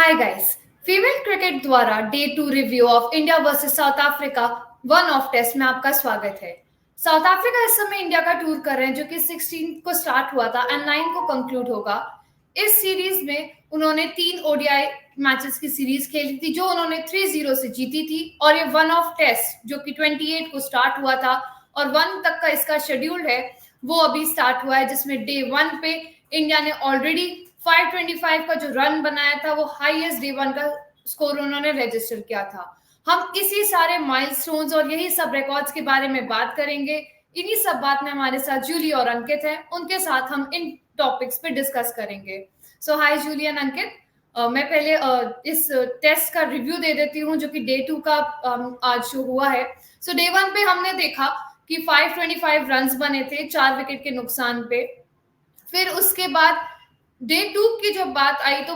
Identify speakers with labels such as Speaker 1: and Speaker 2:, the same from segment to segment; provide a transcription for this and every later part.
Speaker 1: हाय guys. Female cricket द्वारा day 2 review of India versus South Africa one off test में आपका स्वागत है। साउथ अफ्रीका इस समय इंडिया का टूर कर रहे हैं, जो कि 16 को स्टार्ट हुआ था एंड 9 को कंक्लूड होगा। इस सीरीज में उन्होंने 3 ओडीआई मैचेस की सीरीज खेली थी, जो उन्होंने 3-0 से जीती थी, और ये वन ऑफ टेस्ट जो कि 28 को स्टार्ट हुआ था और 1 तक का इसका शेड्यूल है, वो अभी स्टार्ट हुआ है, जिसमें डे 1 पे इंडिया ने ऑलरेडी 525 का जो रन बनाया था, वो हाईएस्ट डे 1 का स्कोर उन्होंने रजिस्टर किया था। हम इसी सारे माइलस्टोन्स और यही सब रिकॉर्ड्स के बारे में बात करेंगे। इन्हीं सब बात में हमारे साथ जूली और अंकित हैं, उनके साथ हम इन टॉपिक्स पे डिस्कस करेंगे। सो हाय जूली एंड अंकित। मैं पहले इस टेस्ट का रिव्यू दे देती हूँ, जो कि डे 2 का आज जो हुआ है। सो डे 1 पे हमने देखा कि 525 रन्स बने थे 4 विकेट के नुकसान पे। फिर उसके बाद डे 2 की जब बात आई तो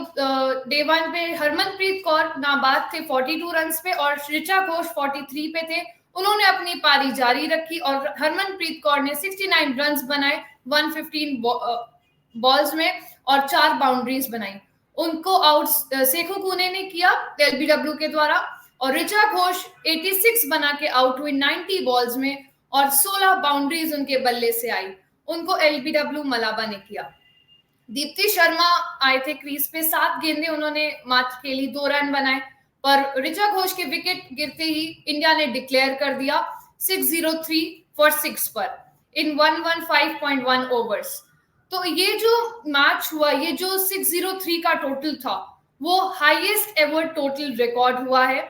Speaker 1: डे 1 पे हरमनप्रीत कौर नाबाद थे 42 रन्स पे और ऋचा घोष 43 पे थे। उन्होंने अपनी पारी जारी रखी और हरमनप्रीत कौर ने 69 रन्स बनाए 115 बॉल्स में और 4 बाउंड्रीज बनाई। उनको आउट सेखू कूने ने किया एलबीडब्ल्यू के द्वारा, और ऋचा घोष 86 बना के आउट हुई 90 बॉल्स में और 16 बाउंड्रीज उनके बल्ले से आई। उनको एलबीडब्ल्यू मलाबा ने किया। दीप्ति शर्मा आए थे क्रीज पे, 7 गेंदें उन्होंने मात्र खेली, 2 रन बनाए, पर ऋचा घोष के विकेट गिरते ही इंडिया ने डिक्लेयर कर दिया 603 फॉर 6 पर इन 115.1 ओवर्स। तो ये जो मैच हुआ, ये जो 603 का टोटल था, वो हाईएस्ट एवर टोटल रिकॉर्ड हुआ है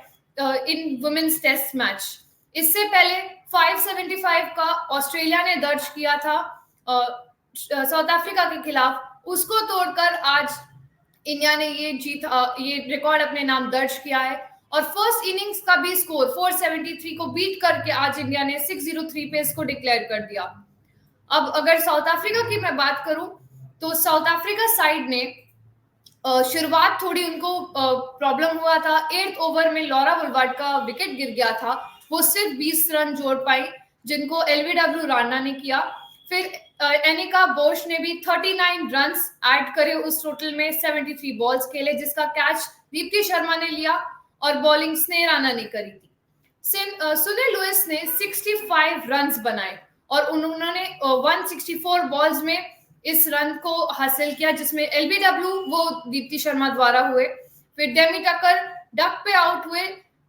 Speaker 1: इन वुमेन्स टेस्ट मैच। इससे पहले 575 का ऑस्ट्रेलिया ने दर्ज किया था साउथ अफ्रीका के खिलाफ, उसको तोड़कर आज इंडिया ने ये रिकॉर्ड अपने नाम दर्ज किया है। और फर्स्ट इनिंग्स का भी स्कोर 473 को बीट करके आज इंडिया ने 603 पे इसको डिक्लेयर कर दिया। अब अगर साउथ अफ्रीका की मैं बात करूं, तो साउथ अफ्रीका साइड ने शुरुआत थोड़ी उनको प्रॉब्लम हुआ था। 8th ओवर में लॉरा वुलवार्ड का विकेट गिर गया था, वो सिर्फ 20 रन जोड़ पाई, जिनको एलबीडब्ल्यू राणा ने किया। फिर एनिका बोश ने भी 39 रन्स ऐड करे उस टोटल में, 73 बॉल्स खेले, जिसका कैच दीप्ति शर्मा ने लिया और बॉलिंग स्नेह राणा ने करी थी। सुनील लुइस ने 65 रन्स बनाए और उन्होंने 164 बॉल्स में इस रन को हासिल किया, जिसमें एलबीडब्ल्यू वो दीप्ति शर्मा द्वारा हुए। फिर डेमी टकर डक पे आउट हुए,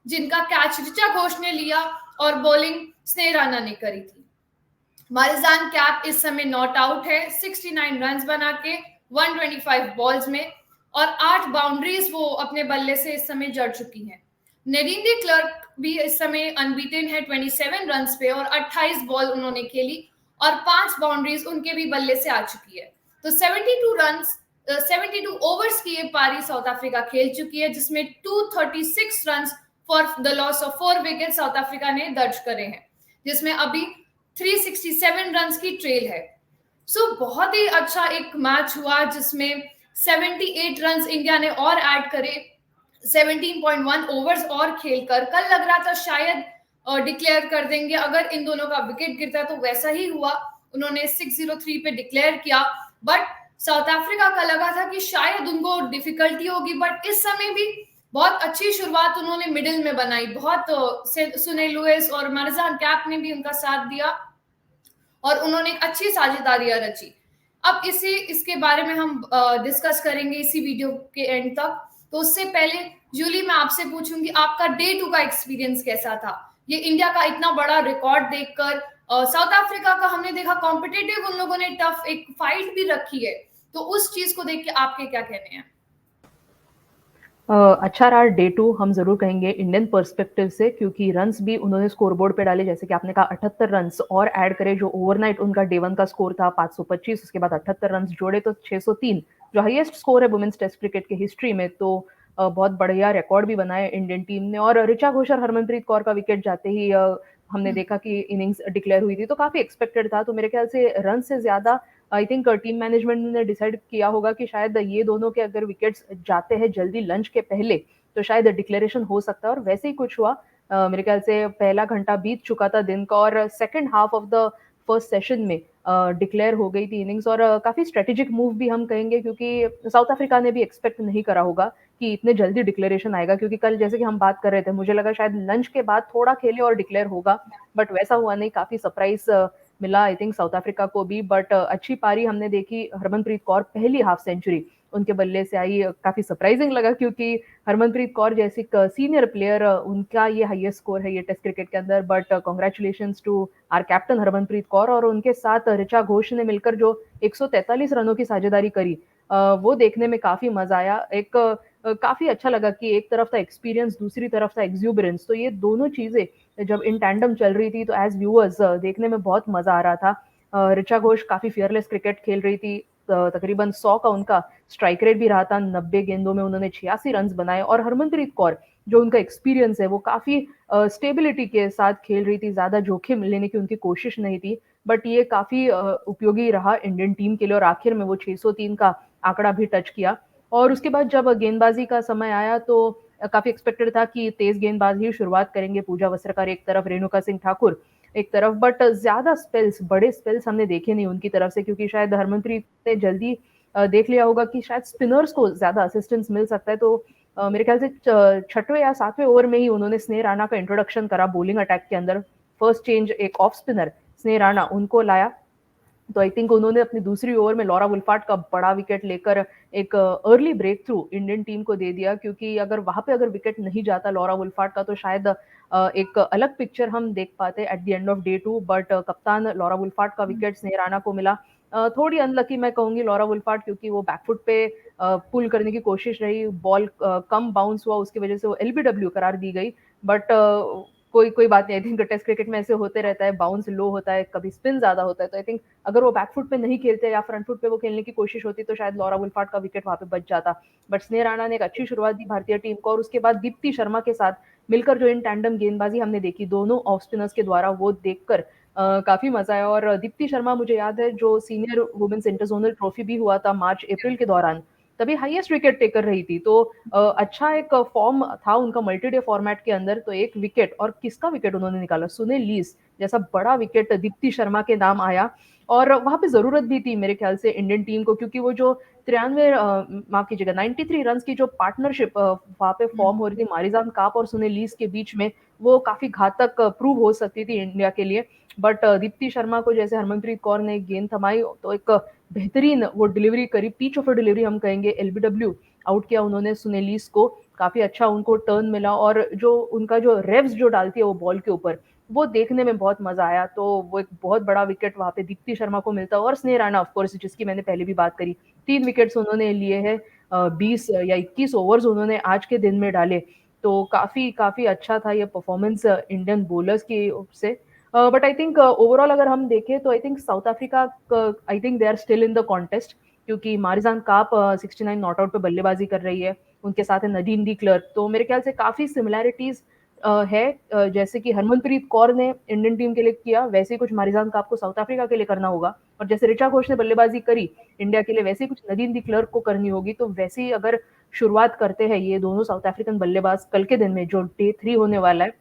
Speaker 1: जिनका कैच ऋचा घोष ने लिया और बॉलिंग स्नेह राणा ने करी थी। मारिजान कैप इस समय नॉट आउट है 69 रन्स बना के 125 बॉल्स में, और 8 बाउंड्रीज वो अपने बल्ले से इस समय जड़ चुकी हैं। नरिंदी क्लर्क भी इस समय अनबीटन है 27 रन्स पे और 28 बॉल उन्होंने खेली और 5 बाउंड्रीज उनके भी बल्ले से आ चुकी है। तो 72 ओवर्स की ये पारी साउथ अफ्रीका खेल चुकी है, जिसमें 236 runs for the loss of 4 wicket south Africa ने दर्ज करे हैं, जिसमें अभी 367 रन्स की ट्रेल है। सो बहुत ही अच्छा एक मैच हुआ, जिसमें 78 रन्स इंडिया ने और ऐड करे 17.1 ओवर्स और खेलकर। कल लग रहा था शायद डिक्लेयर कर देंगे अगर इन दोनों का विकेट गिरता, तो वैसा ही हुआ, उन्होंने 603 पे डिक्लेयर किया। बट साउथ अफ्रीका का लगा था कि शायद उनको डिफिकल्टी होगी, बट इस समय भी बहुत अच्छी शुरुआत उन्होंने मिडिल में बनाई। बहुत सुनील लुइस और मारिजान कैप ने भी उनका साथ दिया और उन्होंने एक अच्छी साझेदारियां रची। अब इसके बारे में हम डिस्कस करेंगे इसी वीडियो के एंड तक। तो उससे पहले जूली, मैं आपसे पूछूंगी, आपका डे 2 का एक्सपीरियंस कैसा था? ये इंडिया का इतना बड़ा रिकॉर्ड देखकर, साउथ अफ्रीका का हमने देखा कॉम्पिटिटिव, उन लोगों ने टफ एक फाइट भी रखी है, तो उस चीज को देख के आपके क्या कहने हैं?
Speaker 2: अच्छा रहा डे 2, हम जरूर कहेंगे इंडियन पर्सपेक्टिव से, क्योंकि रन्स भी उन्होंने स्कोरबोर्ड पे डाले, जैसे कि आपने कहा 78 रन्स और ऐड करे, जो ओवरनाइट उनका डे 1 का स्कोर था 525, उसके बाद 78 रन्स जोड़े तो 603, जो हाईएस्ट स्कोर है वुमेन्स टेस्ट क्रिकेट की हिस्ट्री में। तो बहुत बढ़िया रिकॉर्ड भी बनाया इंडियन टीम ने। और ऋचा घोष और हरमनप्रीत कौर का विकेट जाते ही हमने देखा कि इनिंग्स डिक्लेयर हुई थी, तो काफी एक्सपेक्टेड था। तो मेरे ख्याल से रन से ज्यादा आई थिंक टीम मैनेजमेंट ने डिसाइड किया होगा कि शायद ये दोनों के अगर विकेट्स जाते हैं जल्दी लंच के पहले, तो शायद डिक्लेरेशन हो सकता है, और वैसे ही कुछ हुआ। मेरे ख्याल से पहला घंटा बीत चुका था दिन का और second half of the first session में डिक्लेयर हो गई थी इनिंग्स। और काफी स्ट्रेटेजिक मूव भी हम कहेंगे, क्योंकि साउथ अफ्रीका ने भी एक्सपेक्ट नहीं करा होगा कि इतने जल्दी डिक्लेरेशन आएगा, क्योंकि कल जैसे कि हम बात कर रहे थे, मुझे लगा शायद लंच के बाद थोड़ा खेले और डिक्लेयर होगा, बट वैसा हुआ नहीं। काफ़ी सरप्राइज़ मिला आई थिंक साउथ अफ्रीका को भी, बट अच्छी पारी हमने देखी। हरमनप्रीत कौर पहली हाफ सेंचुरी उनके बल्ले से आई, काफ़ी सरप्राइजिंग लगा, क्योंकि हरमनप्रीत कौर जैसी एक सीनियर प्लेयर, उनका ये हाईएस्ट स्कोर है ये टेस्ट क्रिकेट के अंदर। But congratulations to our captain Harmanpreet Kaur, और उनके साथ ऋचा घोष ने मिलकर जो 143 रनों की साझेदारी करी, वो देखने में काफ़ी मज़ा आया। एक काफ़ी अच्छा लगा कि एक तरफ था एक्सपीरियंस, दूसरी तरफ था एक्सूबरेंस, तो ये दोनों चीज़ें जब इन टैंडम चल रही थी तो एज व्यूअर्स देखने में बहुत मज़ा आ रहा था। ऋचा घोष काफ़ी फियरलेस क्रिकेट खेल रही थी, तकरीबन 100 का उनका स्ट्राइक रेट भी रहा था, 90 गेंदों में उन्होंने 86 रन बनाए। और हरमनप्रीत कौर जो उनका एक्सपीरियंस है वो काफ़ी स्टेबिलिटी के साथ खेल रही थी, ज़्यादा जोखिम लेने की उनकी कोशिश नहीं थी, बट ये काफ़ी उपयोगी रहा इंडियन टीम के लिए, और आखिर में वो 603 का आंकड़ा भी टच किया। और उसके बाद जब गेंदबाजी का समय आया तो काफ़ी एक्सपेक्टेड था कि तेज गेंदबाजी शुरुआत करेंगे पूजा वस्त्रकर एक तरफ, रेणुका सिंह ठाकुर एक तरफ, बट ज़्यादा स्पेल्स, बड़े स्पेल्स हमने देखे नहीं उनकी तरफ से, क्योंकि शायद हरमनप्रीत ने जल्दी देख लिया होगा कि शायद स्पिनर्स को ज़्यादा असिस्टेंस मिल सकता है। तो मेरे ख्याल से छठवें या सातवें ओवर में ही उन्होंने स्नेह राणा का इंट्रोडक्शन करा बॉलिंग अटैक के अंदर। फर्स्ट चेंज एक ऑफ स्पिनर स्नेह राणा उनको लाया, तो आई थिंक उन्होंने अपनी दूसरी ओवर में लॉरा वुल्फार्ट का बड़ा विकेट लेकर एक early breakthrough Indian team को दे दिया, क्योंकि अगर वहां पे अगर विकेट नहीं जाता लॉरा वुल्फार्ट का तो शायद एक अलग पिक्चर हम देख पाते eight the end of day 2। But कप्तान लॉरा वुल्फार्ट का विकेट स्नेह राणा को मिला। थोड़ी अनलकी मैं कहूंगी लॉरा वुल्फार्ट, क्योंकि वो बैकफुट पे पुल करने की कोशिश रही, बॉल कम बाउंस हुआ, उसकी वजह से वो एलबीडब्ल्यू करार दी गई। बट कोई कोई बात नहीं, आई थिंक टेस्ट क्रिकेट में ऐसे होते रहता है, बाउंस लो होता है, कभी स्पिन ज्यादा होता है, तो आई थिंक अगर वो बैकफुट पे नहीं खेलते या फ्रंट फुट पे वो खेलने की कोशिश होती तो शायद लॉरा वुल्फार्ट का विकेट वहां पे बच जाता। बट स्नेह राणा ने एक अच्छी शुरुआत दी भारतीय टीम को, और उसके बाद दीप्ति शर्मा के साथ मिलकर जो इन टैंडम गेंदबाजी हमने देखी दोनों ऑफ स्पिनर्स के द्वारा, वो देखकर काफी मजा आया। और दीप्ति शर्मा मुझे याद है जो सीनियर वुमेन्स इंटरजोनल ट्रॉफी भी हुआ था मार्च अप्रैल के दौरान, तभी हाईएस्ट विकेट टेकर रही थी, तो अच्छा एक फॉर्म था उनका मल्टीडे फॉर्मेट के अंदर। तो एक विकेट, और किसका विकेट उन्होंने निकाला, सुनील लीस जैसा बड़ा विकेट दीप्ति शर्मा के नाम आया, और वहां पे जरूरत भी थी मेरे ख्याल से इंडियन टीम को, क्योंकि वो जो 93 माफ कीजिएगा 93 रन की जो पार्टनरशिप वहां पे फॉर्म हो रही थी मारिजान काप और सुनील लीस के बीच में, वो काफी घातक प्रूव हो सकती थी इंडिया के लिए। बट दीप्ति शर्मा को जैसे हरमनप्रीत कौर ने गेंद थमाई तो एक बेहतरीन वो डिलीवरी करी, पीच ऑफ डिलीवरी हम कहेंगे, एलबीडब्ल्यू आउट किया उन्होंने सुनेलीस को, काफी अच्छा उनको टर्न मिला, और जो उनका जो रेव्स जो डालती है वो बॉल के ऊपर, वो देखने में बहुत मजा आया। तो वो एक बहुत बड़ा विकेट वहां पे दीप्ति शर्मा को मिलता है। और स्नेह राणा ऑफ कोर्स जिसकी मैंने पहले भी बात करी, 3 विकेट्स उन्होंने लिए हैं, 20 या 21 ओवर्स उन्होंने आज के दिन में डाले, तो काफी काफी अच्छा था ये परफॉर्मेंस इंडियन बॉलर्स की ओर से। बट आई थिंक ओवरऑल अगर हम देखें तो I think South Africa, I think they are still in the contest, क्योंकि मारिजान काप 69 नॉट आउट पे बल्लेबाजी कर रही है, उनके साथ है नदीम डी क्लर्क, तो मेरे ख्याल से काफी सिमिलैरिटीज है। जैसे कि हरमनप्रीत कौर ने इंडियन टीम के लिए किया, वैसे ही कुछ मारिजान काप को साउथ अफ्रीका के लिए करना होगा, और जैसे ऋचा घोष ने बल्लेबाजी करी इंडिया के लिए, वैसे ही कुछ नदीम डी क्लर्क को करनी होगी। तो वैसे ही अगर शुरुआत करते हैं ये दोनों साउथ अफ्रीकन बल्लेबाज कल के दिन में जो डे 3 होने वाला है,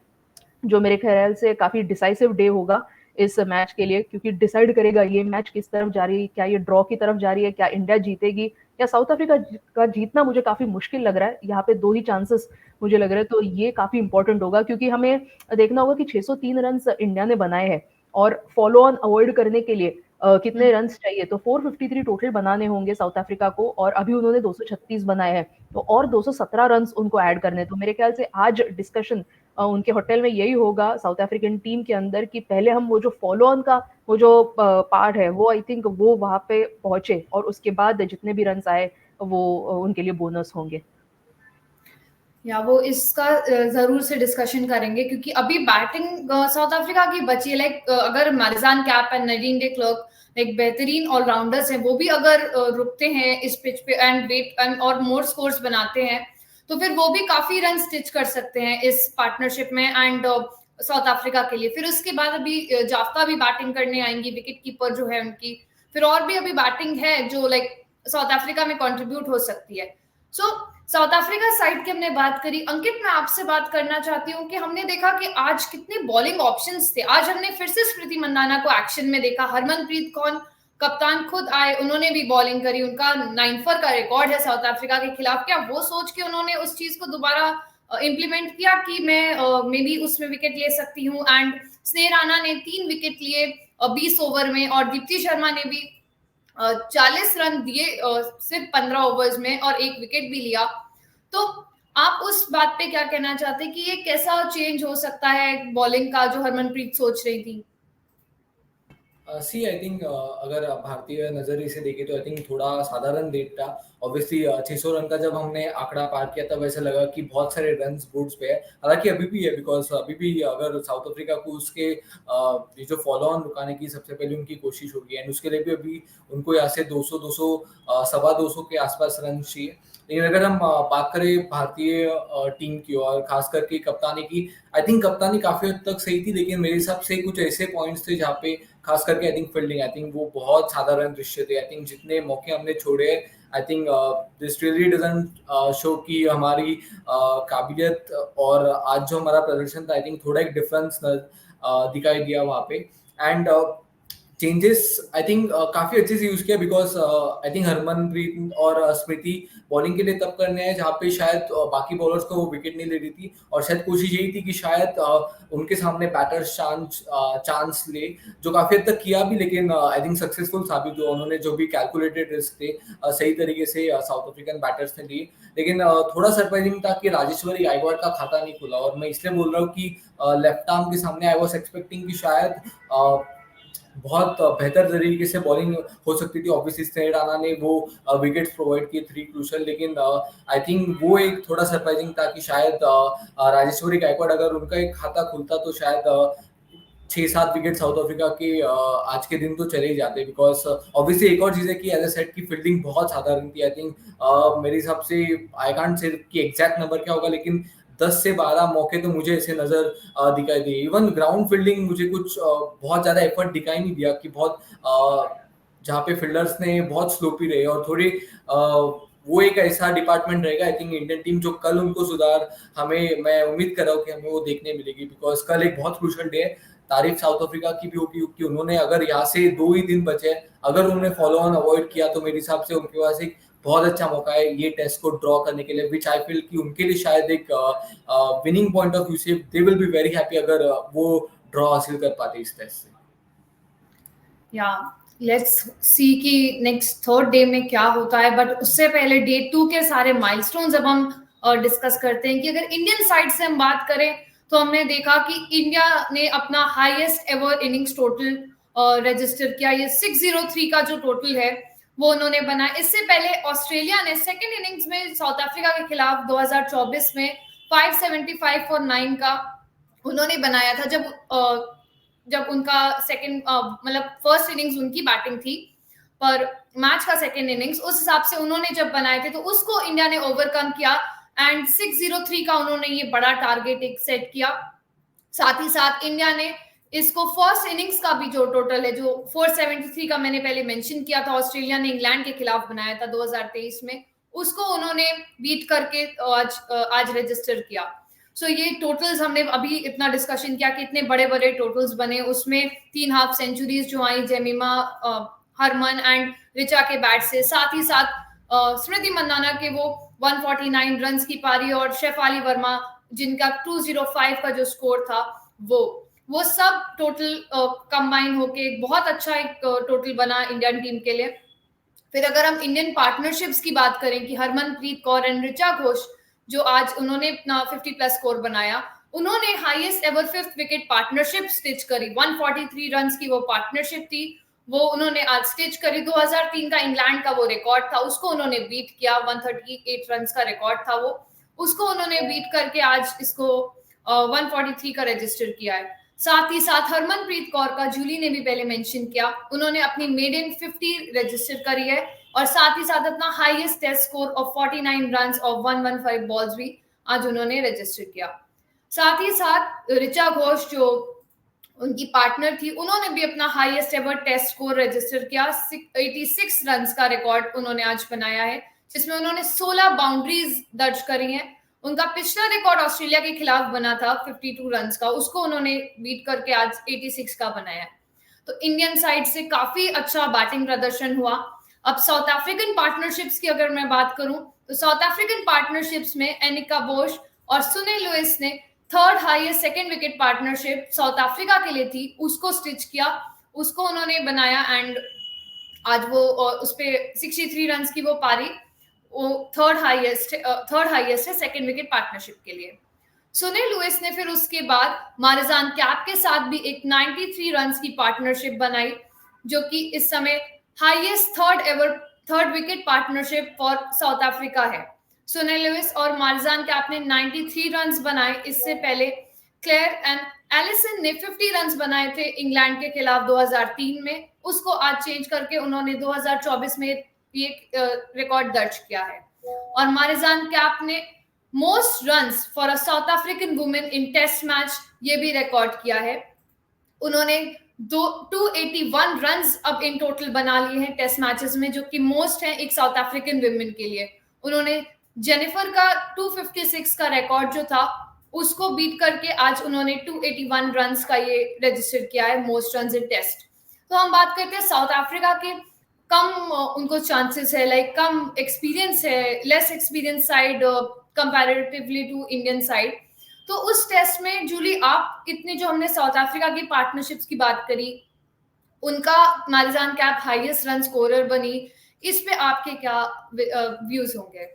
Speaker 2: जो मेरे ख्याल से काफी डिसाइसिव डे होगा इस मैच के लिए, क्योंकि डिसाइड करेगा ये मैच किस तरफ जा रही है, क्या ये ड्रॉ की तरफ जा रही है, क्या इंडिया जीतेगी या साउथ अफ्रीका का जीतना मुझे काफी मुश्किल लग रहा है। यहाँ पे 2 ही चांसेस मुझे लग रहे हैं, तो ये काफी इंपॉर्टेंट होगा, क्योंकि हमें देखना होगा कि 603 रन इंडिया ने बनाए हैं, और फॉलो ऑन अवॉइड करने के लिए कितने रन चाहिए, तो 453 टोटल बनाने होंगे साउथ अफ्रीका को, और अभी उन्होंने 236 बनाए हैं, तो और 217 रन उनको ऐड करने। तो मेरे ख्याल से आज डिस्कशन उनके होटल में यही होगा साउथ अफ्रीकन टीम के अंदर, कि पहले हम वो जो फॉलो ऑन का वो जो पार्ट है वो आई थिंक वो वहां पे पहुंचे, और उसके बाद जितने भी रन आए वो उनके लिए बोनस होंगे।
Speaker 1: या वो इसका जरूर से डिस्कशन करेंगे, क्योंकि अभी बैटिंग साउथ अफ्रीका की बची है। लाइक अगर Marizanne Kapp and Nadeem day clerk एक बेहतरीन ऑलराउंडर्स हैं, वो भी अगर रुकते हैं इस पिच पे एंड वेट एंड और मोर स्कोर्स बनाते हैं, तो फिर वो भी काफी रन स्टिच कर सकते हैं इस पार्टनरशिप में एंड साउथ अफ्रीका के लिए। फिर उसके बाद अभी जाफ्ता भी बैटिंग करने आएंगी, विकेट कीपर जो है उनकी, फिर और भी अभी बैटिंग है जो लाइक साउथ अफ्रीका में कंट्रीब्यूट हो सकती है। सो साउथ अफ्रीका साइड की हमने बात करी। अंकित, मैं आपसे बात करना चाहती हूँ कि हमने देखा कि आज कितने बॉलिंग ऑप्शंस थे। आज हमने फिर से स्मृति मंदाना को एक्शन में देखा, हरमनप्रीत कौर कप्तान खुद आए, उन्होंने भी बॉलिंग करी, उनका 9 का रिकॉर्ड है साउथ अफ्रीका के खिलाफ। क्या वो सोच के उन्होंने उस चीज को दोबारा इम्प्लीमेंट किया कि मैं मे बी उसमें विकेट ले सकती हूँ? एंड स्नेह राणा ने 3 विकेट लिए 20 ओवर में, और दीप्ति शर्मा ने भी 40 रन दिए सिर्फ 15 ओवर्स में, और 1 विकेट भी लिया। तो आप उस बात पे क्या कहना चाहते हैं कि ये कैसा चेंज हो सकता है बॉलिंग का जो हरमनप्रीत सोच रही थी?
Speaker 3: सी आई थिंक अगर भारतीय नजरिए से देखें तो आई थिंक थोड़ा साधारण डेट था। ऑब्वियसली 600 रन का जब हमने आंकड़ा पार किया तब ऐसा लगा कि बहुत सारे रन बोर्ड्स पे है, हालांकि अभी भी है, बिकॉज अभी भी अगर साउथ अफ्रीका को उसके ये जो फॉलो ऑन रुकाने की सबसे पहले उनकी कोशिश होगी, एंड उसके लिए भी अभी उनको यहाँ से 200 सवा 200 के आसपास रन चाहिए। लेकिन अगर हम बात करें भारतीय टीम की और खास करके कप्तानी की, आई थिंक कप्तानी काफी हद तक सही थी, लेकिन मेरे हिसाब से कुछ ऐसे पॉइंट्स थे जहाँ पे खास करके I think fielding, I think वो बहुत साधारण दृश्य थे। आई थिंक जितने मौके हमने छोड़े, I think this really doesn't show कि हमारी काबिलियत और आज जो हमारा प्रदर्शन था, आई थिंक थोड़ा एक डिफरेंस दिखाई दिया वहाँ पे। एंड चेंजेस आई थिंक काफी अच्छे से यूज किया, बिकॉज आई थिंक हरमनप्रीत और स्मृति बॉलिंग के लिए तब करने हैं जहाँ पे शायद बाकी बॉलर्स को वो विकेट नहीं ले रही थी, और शायद कोशिश यही थी कि शायद उनके सामने बैटर्स चांस ले, जो काफी हद तक किया भी, लेकिन आई थिंक सक्सेसफुल साबित हुआ। उन्होंने जो भी कैलकुलेटेड रिस्क थे सही तरीके से साउथ अफ्रीकन बैटर्स ने लिए। लेकिन थोड़ा सरप्राइजिंग था कि राजेश्वरी गायकवाड़ का खाता नहीं खुला, और मैं इसलिए बोल रहा हूँ कि लेफ्ट आर्म के सामने आई वॉज एक्सपेक्टिंग कि शायद बहुत बेहतर तरीके से बॉलिंग हो सकती थी। ऑब्वियसली स्नेह राणा ने वो विकेट्स प्रोवाइड किए 3 क्रूशल, लेकिन आई थिंक वो एक थोड़ा सरप्राइजिंग था कि शायद राजेश्वरी गायकवाड़ अगर उनका एक खाता खुलता तो शायद 6-7 विकेट साउथ अफ्रीका के आज के दिन तो चले ही जाते, बिकॉज ऑब्वियसली एक और चीज है कि एज अ सेट की फील्डिंग बहुत साधारण थी। आई थिंक मेरे हिसाब से आई कांट से कि एग्जैक्ट नंबर क्या होगा, लेकिन 10 से 12 मौके तो मुझे ऐसे नजर दिखाई दिए। इवन ग्राउंड फील्डिंग मुझे कुछ बहुत ज्यादा एफर्ट दिखाई नहीं दिया कि बहुत जहाँ पे फील्डर्स ने बहुत स्लोपी रहे, और थोड़ी वो एक ऐसा डिपार्टमेंट रहेगा आई थिंक इंडियन टीम जो कल उनको सुधार हमें, मैं उम्मीद कर रहा हूँ कि हमें वो देखने मिलेगी, बिकॉज कल एक बहुत क्रूशल डे है। तारीफ साउथ अफ्रीका की भी होगी कि उन्होंने अगर यहाँ से 2 ही दिन बचे, अगर उन्होंने फॉलो ऑन अवॉइड किया तो मेरे हिसाब से उनके पास एक बहुत अच्छा मौका है ये टेस्ट को ड्रॉ करने के लिए, विच आई फील कि उनके लिए शायद एक विनिंग पॉइंट ऑफ व्यू से they will be very happy अगर वो ड्रॉ हासिल कर पाते इस टेस्ट से।
Speaker 1: या लेट्स सी कि नेक्स्ट 3rd डे में क्या होता है, बट उससे पहले डे 2 के सारे माइलस्टोन्स अब हम डिस्कस करते हैं। कि अगर इंडियन साइड से हम बात करें तो हमने देखा कि इंडिया ने अपना highest ever innings total register किया। ये 603 का जो टोटल है वो उन्होंने बनाया। इससे पहले ऑस्ट्रेलिया ने सेकेंड इनिंग्स में साउथ अफ्रीका के खिलाफ 2024 में 575 फॉर 9 का उन्होंने बनाया था, जब उनका सेकंड मतलब फर्स्ट इनिंग्स उनकी बैटिंग थी, पर मैच का सेकंड इनिंग्स उस हिसाब से उन्होंने जब बनाए थे तो उसको इंडिया ने ओवरकम किया, एंड 603 का उन्होंने ये बड़ा टारगेट एक सेट किया। साथ ही साथ इंडिया ने इसको फर्स्ट इनिंग्स का भी जो टोटल है, जो 473 का मैंने पहले मेंशन किया था, ऑस्ट्रेलिया ने इंग्लैंड के खिलाफ बनाया था 2023 में, उसको उन्होंने बीट करके आज रजिस्टर किया। सो ये टोटल्स हमने अभी इतना डिस्कशन किया कि इतने बड़े बड़े टोटल्स बने, उसमें 3 हाफ सेंचुरीज जो आई जेमिमा, हरमन एंड रिचा के बैट से, साथ ही साथ स्मृति मंदाना के वो 149 रन की पारी, और शेफाली वर्मा जिनका 205 का जो स्कोर था वो सब टोटल कंबाइन होके एक बहुत अच्छा एक टोटल बना इंडियन टीम के लिए। फिर अगर हम इंडियन पार्टनरशिप्स की बात करें कि हरमनप्रीत कौर एंड ऋचा घोष जो आज उन्होंने अपना 50+ स्कोर बनाया, उन्होंने highest ever 5th wicket partnership stitch करी। 143 रन की वो पार्टनरशिप थी, वो उन्होंने आज स्टिच करी। 2003 का इंग्लैंड का वो रिकॉर्ड था, उसको उन्होंने बीट किया। 138 रन का रिकॉर्ड था वो, उसको उन्होंने बीट करके आज इसको 143 का रजिस्टर किया है। साथ ही साथ हरमनप्रीत कौर का जूली ने भी पहले मेंशन किया, उन्होंने अपनी मेडन 50 रजिस्टर करी है, और साथ ही साथ अपना highest test score of 49 run of 115 balls भी आज उन्होंने रजिस्टर किया। साथ ही साथ ऋचा घोष जो उनकी पार्टनर थी, उन्होंने भी अपना highest ever test score register किया। 86 रन का रिकॉर्ड उन्होंने आज बनाया है, जिसमें उन्होंने 16 बाउंड्रीज दर्ज करी हैं। उनका पिछला रिकॉर्ड ऑस्ट्रेलिया के खिलाफ बना था 52 रन का, उसको उन्होंने बीट करके आज 86 का बनाया है। तो इंडियन साइड से काफी अच्छा बैटिंग प्रदर्शन हुआ। अब साउथ अफ्रीकन पार्टनरशिप्स की अगर मैं बात करूं तो साउथ अफ्रीकन पार्टनरशिप्स में एनिका बोश और सुने लुइस ने third highest second wicket partnership south Africa के लिए थी, उसको स्टिच किया, उसको उन्होंने बनाया एंड आज वो उस पे 63 रन की वो पारी वो थर्ड हाईएस्ट है सेकंड विकेट पार्टनरशिप के लिए। सुनील लुइस ने फिर उसके बाद मारिजान कैप के साथ भी एक 93 रन की पार्टनरशिप बनाई, जो कि इस समय highest third wicket partnership for South Africa है। सुनील लुइस और मारिजान कैप ने 93 रन बनाए। इससे पहले क्लेयर एंड एलिसन ने 50 रन बनाए थे इंग्लैंड के खिलाफ 2003 में, उसको आज चेंज करके उन्होंने 2024 में ये रिकॉर्ड दर्ज किया है। और मारिजान कैप ने most runs for a South African women in test match ये भी रिकॉर्ड किया है। उन्होंने 281 रन्स अब इन टोटल बना लिए हैं टेस्ट मैचेस में, जो कि मोस्ट है एक साउथ अफ्रीकन वुमेन के लिए। उन्होंने जेनिफर का 256 का रिकॉर्ड जो था उसको बीट करके आज उन्होंने 281 रन्स का ये रजिस्टर किया है, मोस्ट रन्स इन टेस्ट। तो हम बात करते हैं साउथ अफ्रीका के, कम उनको चांसेस है, लाइक कम एक्सपीरियंस है, less experience side comparatively to Indian side. तो उस टेस्ट में जूली आप इतने जो हमने साउथ अफ्रीका की पार्टनरशिप्स की बात करी, उनका Marizanne Kapp highest run scorer बनी, इस पे आपके क्या व्यूज होंगे?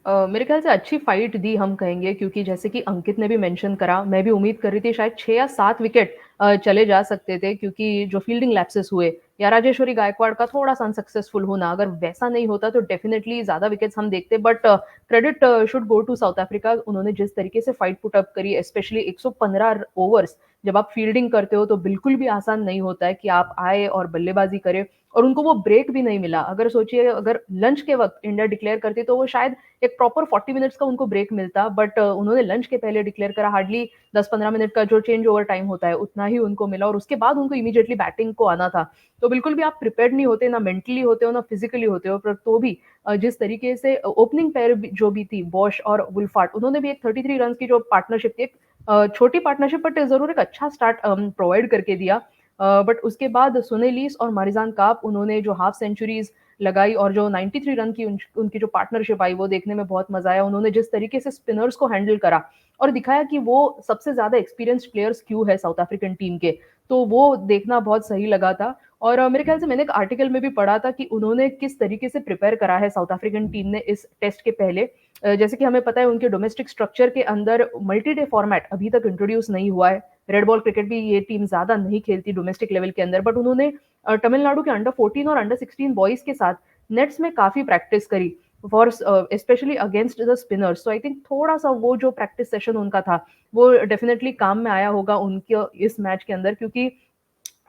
Speaker 2: मेरे ख्याल से अच्छी फाइट दी हम कहेंगे, क्योंकि जैसे कि अंकित ने भी मेंशन करा, मैं भी उम्मीद कर रही थी शायद 6 या 7 विकेट चले जा सकते थे, क्योंकि जो फील्डिंग लैप्सेस हुए या राजेश्वरी गायकवाड़ का थोड़ा-सा अनसक्सेसफुल होना, अगर वैसा नहीं होता तो डेफिनिटली ज़्यादा विकेट्स हम देखते। But credit should go to South Africa. उन्होंने जिस तरीके से फाइट पुट अप करी, स्पेशली 115 ओवर्स जब आप फील्डिंग करते हो तो बिल्कुल भी आसान नहीं होता है कि आप आए और बल्लेबाजी करें, और उनको वो ब्रेक भी नहीं मिला। अगर सोचिए, अगर लंच के वक़्त इंडिया डिक्लेयर करती तो वो शायद एक प्रॉपर 40 मिनट्स का उनको ब्रेक मिलता, बट उन्होंने लंच के पहले डिक्लेयर करा। हार्डली 10-15 मिनट का जो चेंज ओवर टाइम होता है उतना ही उनको मिला, और उसके बाद उनको इमीडिएटली बैटिंग को आना था। तो बिल्कुल भी आप प्रिपेयर्ड नहीं होते, ना मेंटली होते हो ना फिजिकली होते हो, पर तो भी जिस तरीके से ओपनिंग पेयर जो भी थी, बॉश और वुल्फार्ट, उन्होंने भी एक 33 रन की जो पार्टनरशिप थी, एक छोटी पार्टनरशिप बट जरूर एक अच्छा स्टार्ट प्रोवाइड करके दिया। बट उसके बाद सुनेलीस और मारिजान काप, उन्होंने जो हाफ सेंचुरीज लगाई और जो 93 रन की उनकी जो पार्टनरशिप आई, वो देखने में बहुत मजा आया। उन्होंने जिस तरीके से स्पिनर्स को हैंडल करा और दिखाया कि वो सबसे ज्यादा एक्सपीरियंस्ड प्लेयर्स क्यों है साउथ अफ्रीकन टीम के, तो वो देखना बहुत सही लगा था। और मेरे ख्याल से मैंने एक आर्टिकल में भी पढ़ा था कि उन्होंने किस तरीके से प्रिपेयर करा है साउथ अफ्रीकन टीम ने इस टेस्ट के पहले। जैसे कि हमें पता है उनके डोमेस्टिक स्ट्रक्चर के अंदर मल्टी डे फॉर्मेट अभी तक इंट्रोड्यूस नहीं हुआ है। रेड बॉल क्रिकेट भी ये टीम ज्यादा नहीं खेलती डोमेस्टिक लेवल के अंदर, बट उन्होंने तमिलनाडु के अंडर 14 और अंडर 16 बॉयज के साथ नेट्स में काफी प्रैक्टिस करी for specially against the spinners. तो आई थिंक थोड़ा सा वो जो प्रैक्टिस सेशन उनका था वो डेफिनेटली काम में आया होगा उनके इस मैच के अंदर, क्योंकि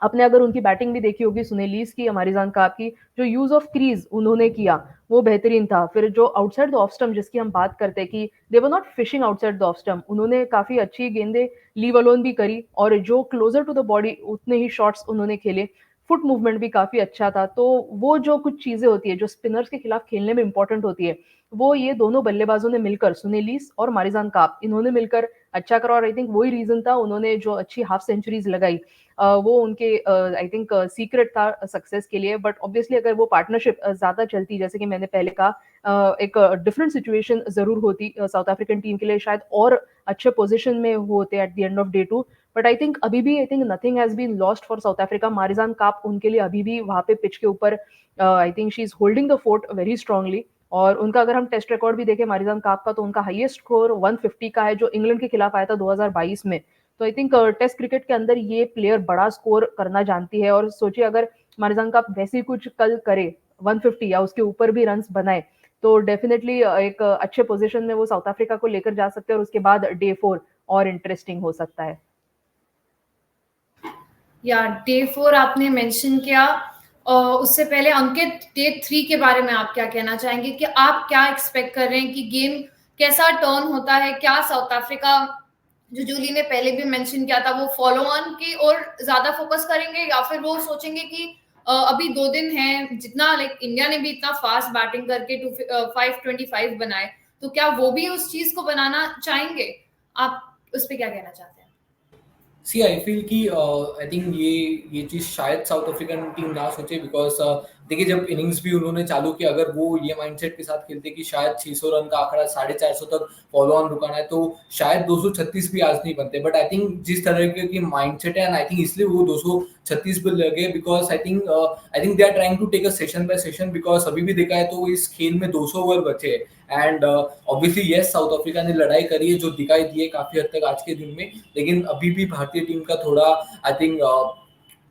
Speaker 2: आपने अगर उनकी बैटिंग भी देखी होगी, सुनेलीस की, मारिजान काप की, जो यूज ऑफ क्रीज उन्होंने किया वो बेहतरीन था। फिर जो आउटसाइड द ऑफ स्टंप जिसकी हम बात करते हैं कि they were not fishing outside the off stump, उन्होंने काफी अच्छी गेंदें लीव अलोन भी करी, और जो क्लोजर टू द बॉडी उतने ही शॉट्स उन्होंने खेले। फुट मूवमेंट भी काफी अच्छा था। तो वो जो कुछ चीजें होती है जो स्पिनर्स के खिलाफ खेलने में इंपॉर्टेंट होती है, वो ये दोनों बल्लेबाजों ने मिलकर, सुनेलीस और मारिजान काप, इन्होंने मिलकर अच्छा करा। और आई थिंक वही रीजन था उन्होंने जो अच्छी हाफ सेंचुरीज लगाई, वो उनके आई थिंक सीक्रेट था सक्सेस के लिए। बट ऑब्वियसली अगर वो पार्टनरशिप ज्यादा चलती, जैसे कि मैंने पहले कहा, एक डिफरेंट सिचुएशन जरूर होती साउथ अफ्रीकन टीम के लिए, शायद और अच्छे पोजीशन में होते at the end of day 2। But I think अभी भी I think nothing has been lost for South Africa. Marizanne Kapp उनके लिए अभी भी वहां पे पिच के ऊपर I think she is holding the fort very strongly. और उनका अगर हम टेस्ट रिकॉर्ड भी देखें मारिजान काप का, तो उनका हाईएस्ट स्कोर 150 का है, जो इंग्लैंड के खिलाफ आया था 2022 में। तो आई थिंक टेस्ट क्रिकेट के अंदर ये प्लेयर बड़ा स्कोर करना जानती है। और सोचिए अगर मारिजान काप वैसे ही कुछ कल करे, 150 या उसके ऊपर भी रन्स बनाए, तो डेफिनेटली एक अच्छे पोजीशन में वो साउथ अफ्रीका को लेकर जा सकते हैं, और उसके बाद डे 4 और इंटरेस्टिंग हो सकता है।
Speaker 1: या डे 4 आपने मेंशन किया, उससे पहले अंकित, डे 3 के बारे में आप क्या कहना चाहेंगे कि आप क्या एक्सपेक्ट कर रहे हैं कि गेम कैसा टर्न होता है? क्या साउथ अफ्रीका, जो जूली ने पहले भी मेंशन किया था, वो फॉलो ऑन की और ज्यादा फोकस करेंगे, या फिर वो सोचेंगे कि अभी 2 दिन है, जितना लाइक इंडिया ने भी इतना फास्ट बैटिंग करके 525 बनाए, तो क्या वो भी उस चीज को बनाना चाहेंगे? आप उस पर क्या कहना चाहते हैं?
Speaker 3: सी आई फील कि आई थिंक ये चीज शायद साउथ अफ्रीकन टीम ना सोचे बिकॉज देखिए जब इनिंग्स भी उन्होंने चालू किया, अगर वो ये माइंडसेट के साथ खेलते कि शायद 600 रन का आंकड़ा 450 तक फॉलो ऑन रुकाना है, तो शायद 236 भी आज नहीं बनते। बट आई थिंक जिस तरह की माइंडसेट है, एंड आई थिंक इसलिए वो 236 पे लगे, because I think they are trying to take a session by session, because अभी भी देखा है तो इस खेल में 200 ओवर बचे हैं। And obviously yes, south Africa ने लड़ाई करी है जो दिखाई दी है काफी हद तक आज के दिन में, लेकिन अभी भी भारतीय टीम का थोड़ा आई थिंक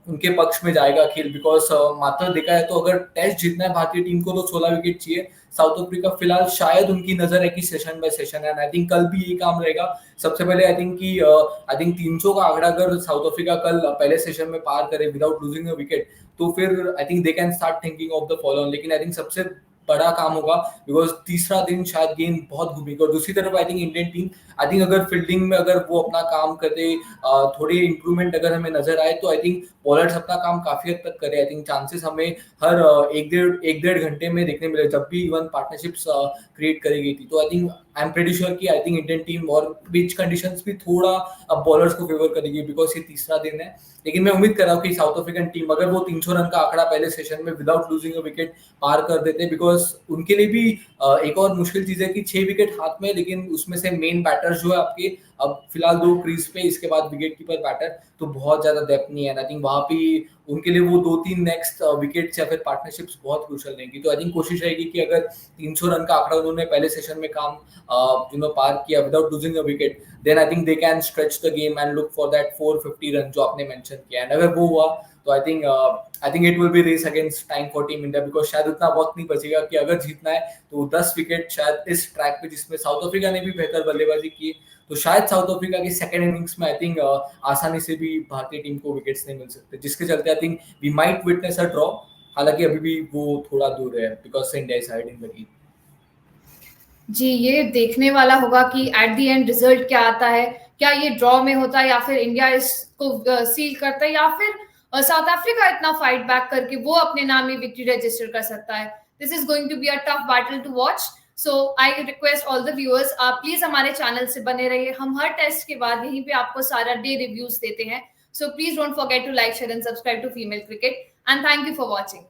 Speaker 3: उनके पक्ष में जाएगा खेल, बिकॉज मात्र देखा है तो अगर टेस्ट जीतना है भारतीय टीम को तो 16 विकेट चाहिए। साउथ अफ्रीका फिलहाल शायद उनकी नजर है कि सेशन बाय सेशन है, एंड आई थिंक कल भी यही काम रहेगा। सबसे पहले आई थिंक 300 का आंकड़ा अगर साउथ अफ्रीका कल पहले सेशन में पार करे विदाउट लूजिंग अ विकेट, तो फिर आई think they can start thinking of the follow on. लेकिन आई थिंक सबसे बड़ा काम होगा बिकॉज तीसरा दिन शायद गेंद बहुत घूमेगी। और दूसरी तरफ I think Indian team, I think अगर फील्डिंग में अगर वो अपना काम करे, थोड़ी इंप्रूवमेंट अगर हमें नजर आए, तो आई थिंक बॉलर्स अपना काम काफी हद तक करे। आई थिंक चांसेस हमें हर एक डेढ़ घंटे में देखने मिले जब भी इवन पार्टनरशिप्स क्रिएट करी गई थी। तो I think I am pretty sure कि आई थिंक इंडियन टीम और पिच कंडीशंस भी थोड़ा अब बॉलर्स को फेवर करेगी, बिकॉज ये तीसरा दिन है। लेकिन मैं उम्मीद कर रहा हूँ कि साउथ अफ्रीकन टीम अगर वो 300 रन का आंकड़ा पहले सेशन में विदाउट लूजिंग अ विकेट पार कर देते, बिकॉज उनके लिए भी एक और मुश्किल चीज है कि 6 विकेट हाथ में, लेकिन उसमें से मेन बैटर जो है आपके अब फिलहाल 2 क्रीज पे, इसके बाद विकेट कीपर बैटर, तो बहुत ज्यादा डेप्थ नहीं है। आई थिंक वहां पे उनके लिए वो 2-3 नेक्स्ट विकेट्स या फिर पार्टनरशिप्स बहुत क्रूशल रहेंगी। तो आई थिंक कोशिश रहेगी कि अगर 300 रन का आंकड़ा उन्होंने पहले सेशन में काम पार किया without losing a wicket, then I think they can stretch the game and look for that 450 run जो आपने मेंशन किया। एंड अगर वो हुआ तो I think it will be race against time for team India, because शायद उतना वक्त नहीं बचेगा कि अगर जीतना है तो 10 विकेट शायद इस ट्रैक पे जिसमें साउथ अफ्रीका ने भी बेहतर बल्लेबाजी की, तो शायद साउथ अफ्रीका की सेकंड इनिंग्स में आई थिंक आसानी से भी भारतीय टीम को विकेट्स नहीं मिल सकते, जिसके चलते I think we might witness a draw. हालांकि अभी भी वो थोड़ा दूर है because India is ahead in the game.
Speaker 1: जी, ये देखने वाला होगा कि एट द एंड रिजल्ट क्या आता है। क्या ये ड्रॉ में होता है या फिर इंडिया इसको सील करता है, या फिर साउथ अफ्रीका इतना फाइट बैक करके वो अपने नाम ही विक्ट्री रजिस्टर कर सकता है। This is going to be a tough battle to watch. So I request all the viewers, आप प्लीज हमारे चैनल से बने रहिए। हम हर टेस्ट के बाद यहीं पे आपको सारा डे रिव्यूज देते हैं। So please don't forget to like, share and subscribe to female cricket, and thank you for watching.